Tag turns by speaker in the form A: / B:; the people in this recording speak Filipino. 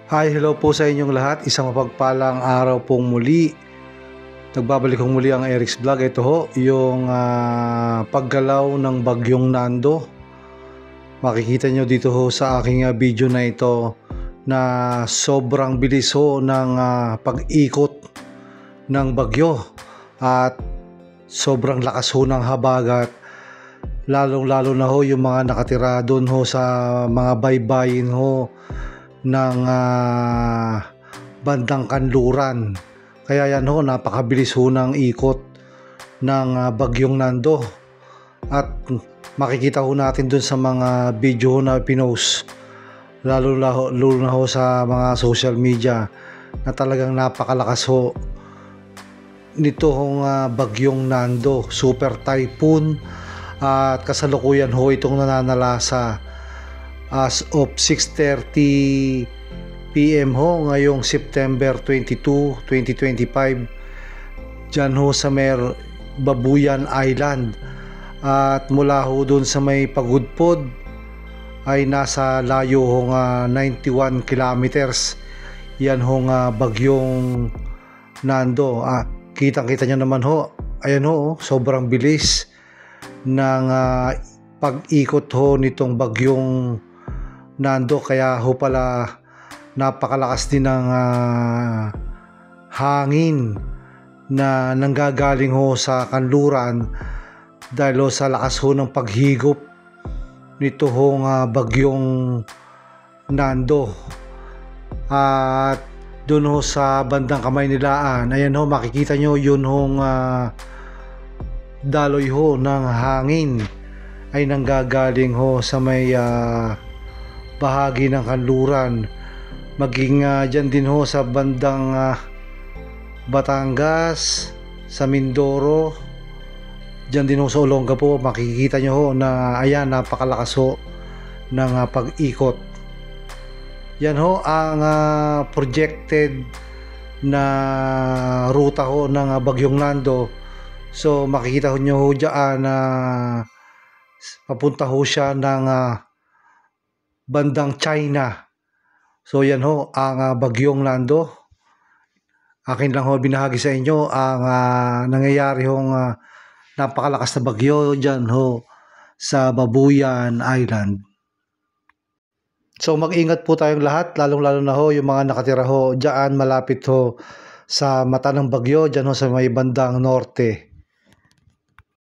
A: Hi, hello po sa inyong lahat. Isang mapagpalang araw pong muli. Nagbabalik kong muli ang Eric's Vlog. Ito ho, yung paggalaw ng bagyong Nando. Makikita nyo dito ho sa aking video na ito na sobrang bilis ho ng pag-ikot ng bagyo at sobrang lakas ho ng habagat. Lalong-lalo na ho yung mga nakatira doon ho sa mga baybayin ho ng bandang kanluran. Kaya yan ho, napakabilis ho ng ikot ng bagyong Nando. At makikita ho natin dun sa mga video ho na pinost, lalo na ho sa mga social media, na talagang napakalakas ho nito hong bagyong Nando, super typhoon. At kasalukuyan ho itong nananalasa as of 6:30 PM ho ngayong September 22, 2025 dyan ho sa Babuyan Island. At mula ho dun sa may Pagudpod ay nasa layo ho 91 kilometers yan ho bagyong Nando. Kitang-kita nyo naman ho, ayan ho, sobrang bilis ng pag-ikot ho nitong bagyong Nando. Kaya ho pala napakalakas din ng hangin na nanggagaling ho sa kanluran dahil ho sa lakas ho ng paghigop nito hong bagyong Nando. At doon ho sa bandang Kamaynilaan, ayan ho, makikita nyo yun hong daloy ho ng hangin ay nanggagaling ho sa may bahagi ng kanluran, maging dyan din ho sa bandang Batangas, sa Mindoro, dyan din ho sa Olongapo. Makikita nyo ho na ayan, napakalakas ho ng pag-ikot. Yan ho ang projected na ruta ho ng bagyong Nando. So makikita nyo ho dyan na papunta ho siya ng bandang China. So yan ho ang bagyong Nando. Akin lang ho binahagi sa inyo ang nangyayari hong napakalakas na bagyo dyan ho sa Babuyan Island. So mag-ingat po tayong lahat, lalong-lalo na ho yung mga nakatira ho dyan malapit ho sa mata ng bagyo, dyan ho sa may bandang norte.